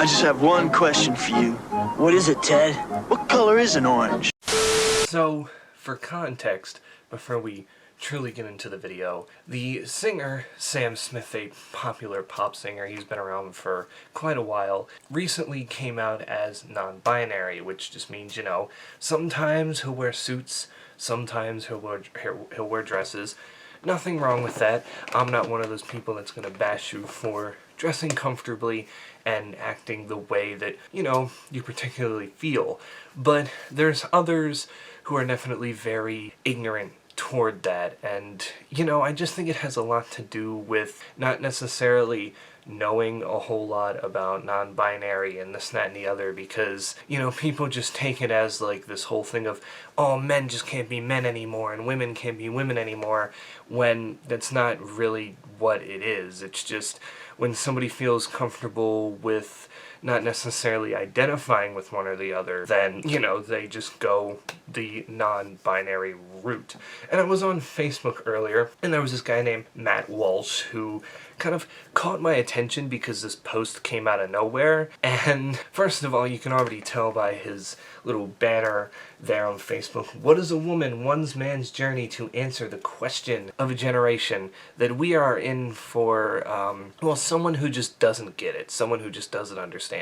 I just have one question for you. What is it, Ted? What color is an orange? So, for context, before we truly get into the video, the singer, Sam Smith, a popular pop singer, he's been around for quite a while, recently came out as non-binary, which just means, you know, sometimes he'll wear suits, sometimes he'll wear dresses. Nothing wrong with that. I'm not one of those people that's going to bash you for dressing comfortably and acting the way that, you know, you particularly feel. But there's others who are definitely very ignorant toward that, and, you know, I just think it has a lot to do with not necessarily knowing a whole lot about non-binary and this, that, and the other, because, you know, people just take it as, like, this whole thing of, oh, men just can't be men anymore, and women can't be women anymore, when that's not really what it is. It's just when somebody feels comfortable with not necessarily identifying with one or the other, then, you know, they just go the non-binary route. And I was on Facebook earlier, and there was this guy named Matt Walsh who kind of caught my attention because this post came out of nowhere. And first of all, you can already tell by his little banner there on Facebook, what is a woman, one's man's journey to answer the question of a generation, that we are in for, well, someone who just doesn't get it, someone who just doesn't understand.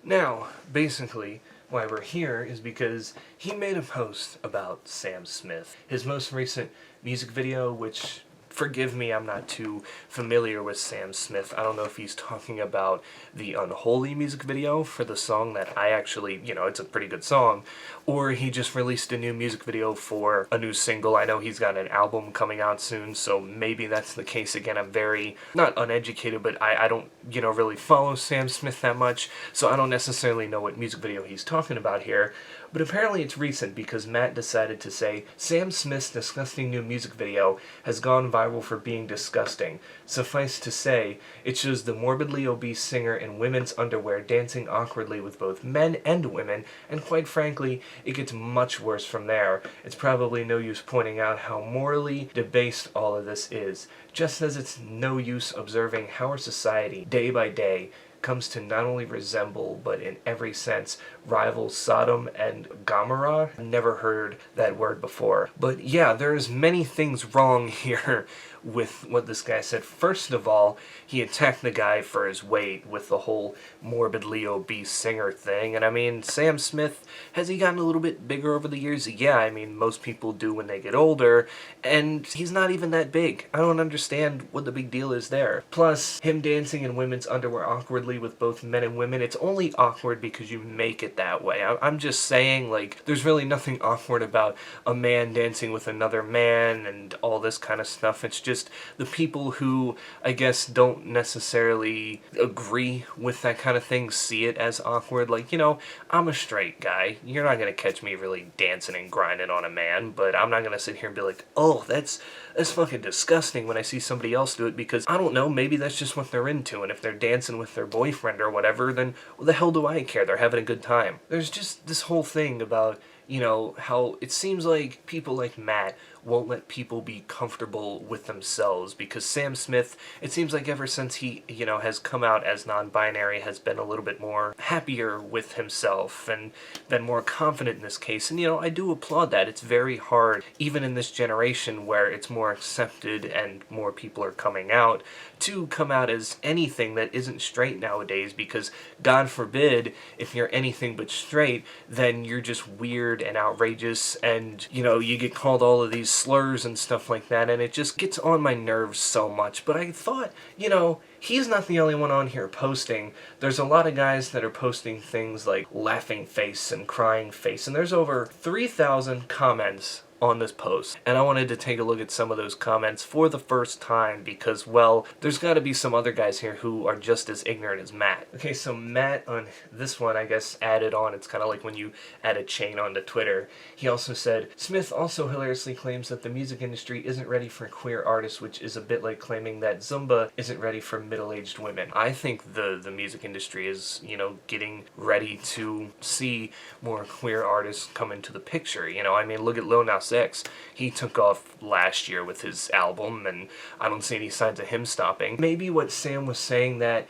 Now, basically, why we're here is because he made a post about Sam Smith, his most recent music video, which, forgive me, I'm not too familiar with Sam Smith. I don't know if he's talking about the Unholy music video for the song that I actually, you know, it's a pretty good song, or he just released a new music video for a new single. I know he's got an album coming out soon, so maybe that's the case. Again, I'm very, not uneducated, but I don't, you know, really follow Sam Smith that much, so I don't necessarily know what music video he's talking about here. But apparently it's recent because Matt decided to say, Sam Smith's disgusting new music video has gone viral for being disgusting. Suffice to say, it shows the morbidly obese singer in women's underwear dancing awkwardly with both men and women, and quite frankly, it gets much worse from there. It's probably no use pointing out how morally debased all of this is, just as it's no use observing how our society, day by day, comes to not only resemble, but in every sense, rival Sodom and Gomorrah. I've never heard that word before. But yeah, there's many things wrong here with what this guy said. First of all, he attacked the guy for his weight with the whole morbidly obese singer thing. And I mean, Sam Smith, has he gotten a little bit bigger over the years? Yeah, I mean, most people do when they get older, and he's not even that big. I don't understand what the big deal is there. Plus, him dancing in women's underwear awkwardly with both men and women, it's only awkward because you make it that way. I'm just saying, like, there's really nothing awkward about a man dancing with another man and all this kind of stuff. It's just the people who, I guess, don't necessarily agree with that kind of thing see it as awkward. Like, you know, I'm a straight guy. You're not gonna catch me really dancing and grinding on a man, but I'm not gonna sit here and be like, oh, that's fucking disgusting when I see somebody else do it, because, I don't know, maybe that's just what they're into, and if they're dancing with their boyfriend or whatever, then what the hell do I care? They're having a good time. There's just this whole thing about, you know, how it seems like people like Matt won't let people be comfortable with themselves, because Sam Smith, it seems like ever since he, you know, has come out as non-binary, has been a little bit more happier with himself and been more confident in this case. And, you know, I do applaud that. It's very hard, even in this generation where it's more accepted and more people are coming out, to come out as anything that isn't straight nowadays, because God forbid, if you're anything but straight, then you're just weird and outrageous, and, you know, you get called all of these slurs and stuff like that, and it just gets on my nerves so much. But I thought, you know, he's not the only one on here posting. There's a lot of guys that are posting things like laughing face and crying face, and there's over 3,000 comments on this post, and I wanted to take a look at some of those comments for the first time because, well, there's got to be some other guys here who are just as ignorant as Matt. Okay, so Matt on this one, I guess, added on, it's kind of like when you add a chain onto Twitter. He also said, Smith also hilariously claims that the music industry isn't ready for queer artists, which is a bit like claiming that Zumba isn't ready for middle-aged women. I think the music industry is, you know, getting ready to see more queer artists come into the picture. You know, I mean, look at Lil Nas X. He took off last year with his album, and I don't see any signs of him stopping. Maybe what Sam was saying, that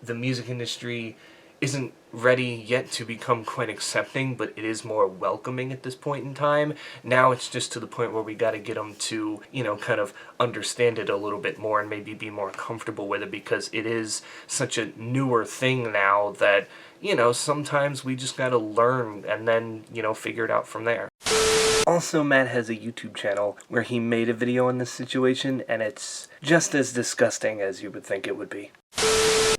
the music industry isn't ready yet to become quite accepting, but it is more welcoming at this point in time. Now it's just to the point where we got to get them to, kind of understand it a little bit more and maybe be more comfortable with it, because it is such a newer thing now that, sometimes we just got to learn and then, figure it out from there. Also, Matt has a YouTube channel where he made a video on this situation, and it's just as disgusting as you would think it would be.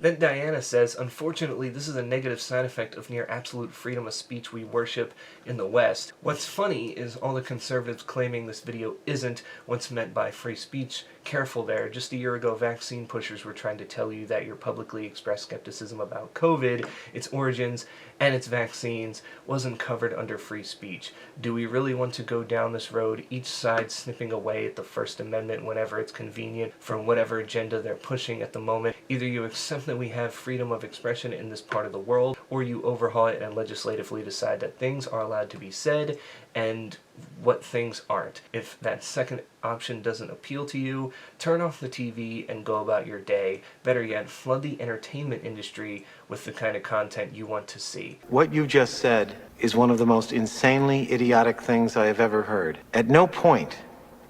Then Diana says, unfortunately, this is a negative side effect of near absolute freedom of speech we worship in the West. What's funny is all the conservatives claiming this video isn't what's meant by free speech. Careful there. Just a year ago, vaccine pushers were trying to tell you that your publicly expressed skepticism about COVID, its origins, and its vaccines wasn't covered under free speech. Do we really want to go down this road, each side snipping away at the First Amendment whenever it's convenient from whatever agenda they're pushing at the moment? Either you accept that we have freedom of expression in this part of the world, or you overhaul it and legislatively decide that things are allowed to be said and what things aren't. If that second option doesn't appeal to you, turn off the TV and go about your day. Better yet, flood the entertainment industry with the kind of content you want to see. What you just said is one of the most insanely idiotic things I have ever heard. At no point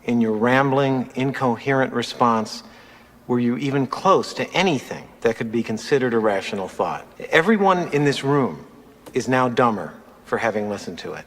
in your rambling, incoherent response were you even close to anything that could be considered a rational thought. Everyone in this room is now dumber for having listened to it.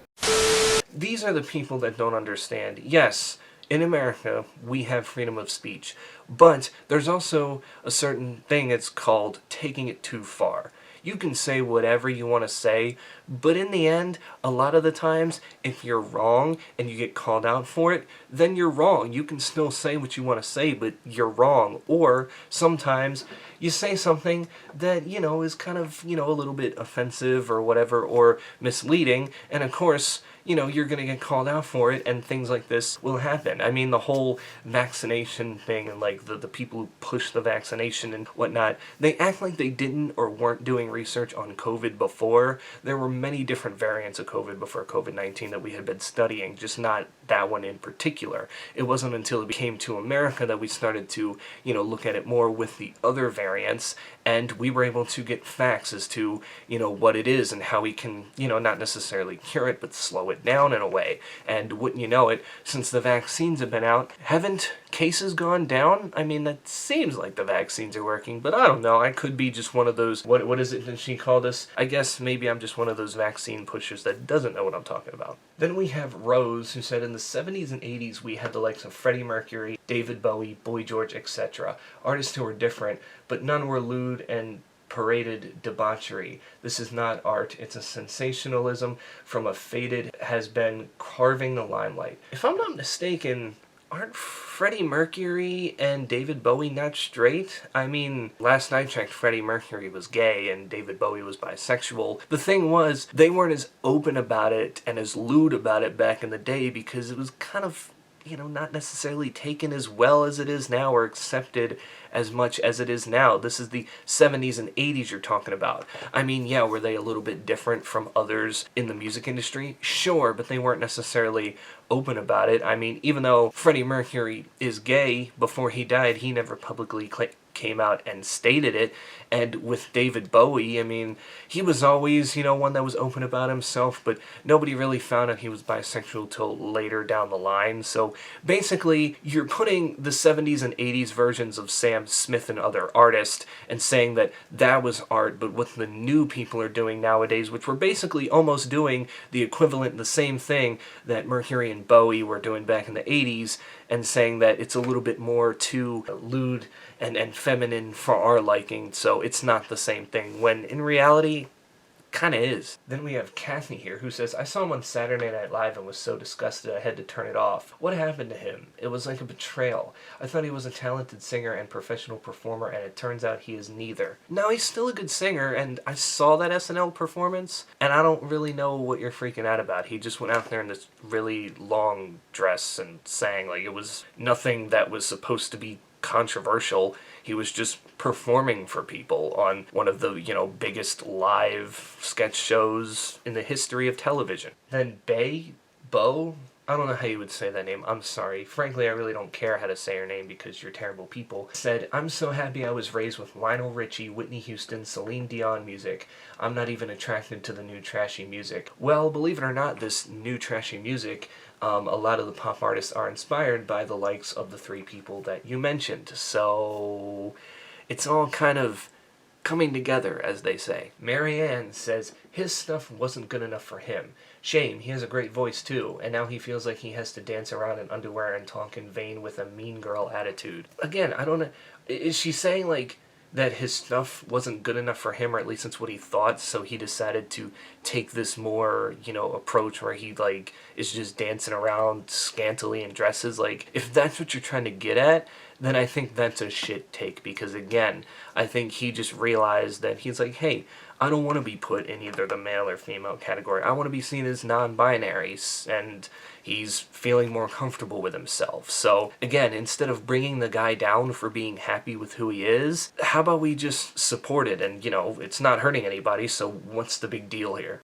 These are the people that don't understand. Yes, in America, we have freedom of speech, but there's also a certain thing that's called taking it too far. You can say whatever you want to say, but in the end, a lot of the times, if you're wrong and you get called out for it, then you're wrong. You can still say what you want to say, but you're wrong. Or sometimes you say something that, is kind of, a little bit offensive or whatever, or misleading, and of course, you're going to get called out for it, and things like this will happen. I mean, the whole vaccination thing, and like the people who push the vaccination and whatnot, they act like they didn't or weren't doing research on COVID before. There were many different variants of COVID before COVID-19 that we had been studying, just not that one in particular. It wasn't until it came to America that we started to, look at it more with the other variants, and we were able to get facts as to, what it is and how we can, not necessarily cure it, but slow it down in a way. And wouldn't you know it, since the vaccines have been out, haven't cases gone down? I mean, that seems like the vaccines are working, but I don't know. I could be just one of those, what is it that she called us? I guess maybe I'm just one of those vaccine pushers that doesn't know what I'm talking about. Then we have Rose, who said in the 70s and 80s we had the likes of Freddie Mercury, David Bowie, Boy George, etc. Artists who were different, but none were lewd and paraded debauchery. This is not art, it's a sensationalism from a faded has-been carving the limelight. If I'm not mistaken, aren't Freddie Mercury and David Bowie not straight? I mean, last I checked, Freddie Mercury was gay and David Bowie was bisexual. The thing was, they weren't as open about it and as lewd about it back in the day because it was kind of, not necessarily taken as well as it is now or accepted as much as it is now. This is the 70s and 80s you're talking about. I mean, yeah, were they a little bit different from others in the music industry? Sure, but they weren't necessarily open about it. I mean, even though Freddie Mercury is gay, before he died, he never publicly came out and stated it. And with David Bowie, I mean, he was always, one that was open about himself, but nobody really found out he was bisexual till later down the line. So basically, you're putting the 70s and 80s versions of Sam Smith and other artists and saying that that was art, but what the new people are doing nowadays, which were basically almost doing the equivalent, the same thing that Mercury and Bowie were doing back in the 80s, and saying that it's a little bit more too lewd and feminine for our liking, so it's not the same thing, when in reality, kinda is. Then we have Kathy here, who says, I saw him on Saturday Night Live and was so disgusted I had to turn it off. What happened to him? It was like a betrayal. I thought he was a talented singer and professional performer, and it turns out he is neither. No, he's still a good singer, and I saw that SNL performance, and I don't really know what you're freaking out about. He just went out there in this really long dress and sang like it was nothing that was supposed to be controversial. He was just performing for people on one of the, biggest live sketch shows in the history of television. Then Bo, I don't know how you would say that name. I'm sorry. Frankly, I really don't care how to say her name because you're terrible people. Said, I'm so happy I was raised with Lionel Richie, Whitney Houston, Celine Dion music. I'm not even attracted to the new trashy music. Well, believe it or not, this new trashy music, a lot of the pop artists are inspired by the likes of the three people that you mentioned. So it's all kind of coming together, as they say. Marianne says his stuff wasn't good enough for him. Shame, he has a great voice too, and now he feels like he has to dance around in underwear and talk in vain with a mean girl attitude. Again, I don't know, is she saying like that his stuff wasn't good enough for him, or at least that's what he thought, so he decided to take this more, approach where he like is just dancing around scantily in dresses? Like, if that's what you're trying to get at, then I think that's a shit take, because again, I think he just realized that he's like, hey, I don't want to be put in either the male or female category. I want to be seen as non-binary, and he's feeling more comfortable with himself. So again, instead of bringing the guy down for being happy with who he is, how about we just support it? And, it's not hurting anybody, so what's the big deal here?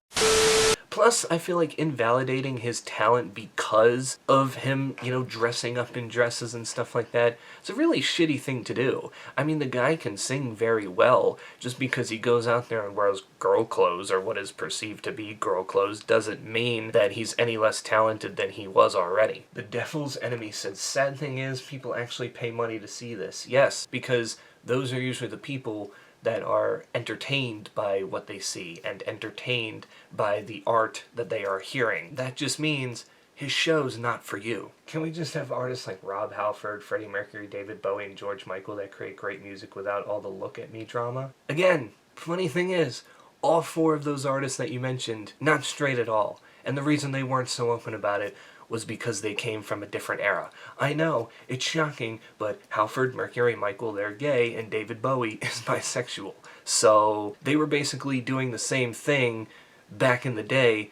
Plus, I feel like invalidating his talent because of him, dressing up in dresses and stuff like that, it's a really shitty thing to do. I mean, the guy can sing very well. Just because he goes out there and wears girl clothes, or what is perceived to be girl clothes, doesn't mean that he's any less talented than he was already. The Devil's Enemy said, sad thing is, people actually pay money to see this. Yes, because those are usually the people that are entertained by what they see and entertained by the art that they are hearing. That just means his show's not for you. Can we just have artists like Rob Halford, Freddie Mercury, David Bowie, and George Michael that create great music without all the look at me drama? Again, funny thing is, all four of those artists that you mentioned, not straight at all. And the reason they weren't so open about it was because they came from a different era. I know, it's shocking, but Halford, Mercury, Michael, they're gay, and David Bowie is bisexual. So they were basically doing the same thing back in the day,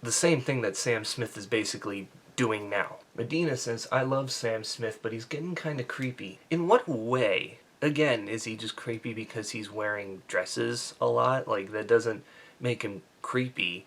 the same thing that Sam Smith is basically doing now. Medina says, I love Sam Smith, but he's getting kind of creepy. In what way? Again, is he just creepy because he's wearing dresses a lot? Like, that doesn't make him creepy.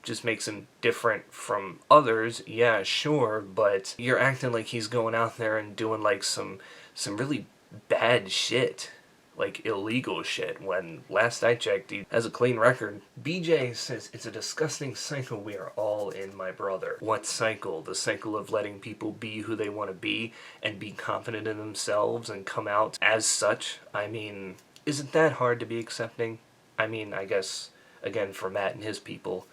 Just makes him different from others, yeah, sure, but you're acting like he's going out there and doing like some really bad shit, like illegal shit, when last I checked he has a clean record. BJ says, it's a disgusting cycle we are all in, my brother. What cycle? The cycle of letting people be who they want to be and be confident in themselves and come out as such? I mean, isn't that hard to be accepting? I mean, I guess, again, for Matt and his people,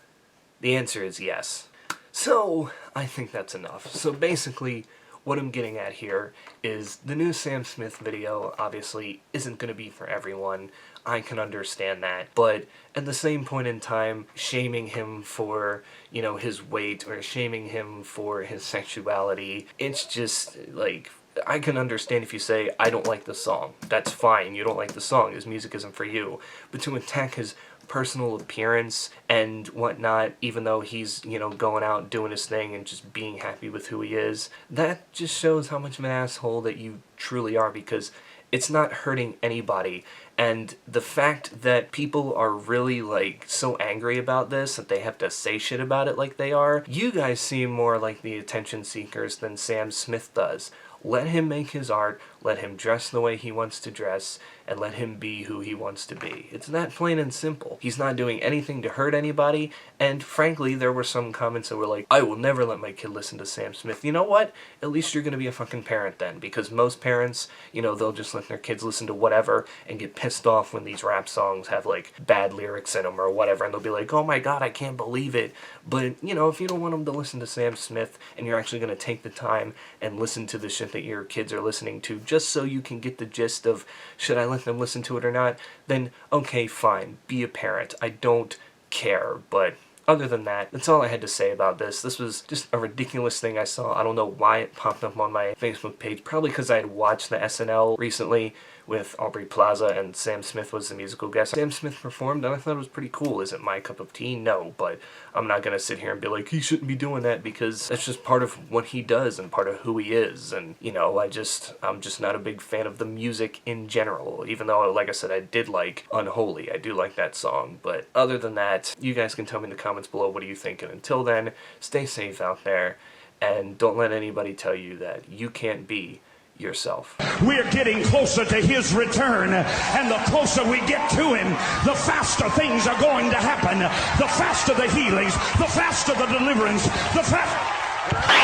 the answer is yes. So, I think that's enough. So basically, what I'm getting at here is the new Sam Smith video obviously isn't going to be for everyone. I can understand that. But at the same point in time, shaming him for, his weight, or shaming him for his sexuality, it's just, like, I can understand if you say, I don't like the song. That's fine, you don't like the song, his music isn't for you. But to attack his personal appearance and whatnot, even though he's, going out doing his thing and just being happy with who he is, that just shows how much of an asshole that you truly are, because it's not hurting anybody. And the fact that people are really, like, so angry about this that they have to say shit about it like they are, you guys seem more like the attention seekers than Sam Smith does. Let him make his art, let him dress the way he wants to dress, and let him be who he wants to be. It's that plain and simple. He's not doing anything to hurt anybody, and frankly, there were some comments that were like, I will never let my kid listen to Sam Smith. You know what? At least you're gonna be a fucking parent then, because most parents, they'll just let their kids listen to whatever and get pissed off when these rap songs have, like, bad lyrics in them or whatever, and they'll be like, oh my god, I can't believe it. But, if you don't want them to listen to Sam Smith, and you're actually gonna take the time and listen to the shit that your kids are listening to, just so you can get the gist of, should I let them listen to it or not, then okay, fine, be a parent. I don't care. But other than that, that's all I had to say about this. This was just a ridiculous thing I saw. I don't know why it popped up on my Facebook page. Probably because I had watched the SNL recently, with Aubrey Plaza, and Sam Smith was the musical guest. Sam Smith performed, and I thought it was pretty cool. Is it my cup of tea? No, but I'm not gonna sit here and be like, he shouldn't be doing that, because that's just part of what he does and part of who he is. And, you know, I'm just not a big fan of the music in general, even though, like I said, I did like Unholy. I do like that song, but other than that, you guys can tell me in the comments below what do you think, and until then, stay safe out there, and don't let anybody tell you that you can't be yourself. We're getting closer to his return, and the closer we get to him, the faster things are going to happen, the faster the healings, the faster the deliverance, the faster...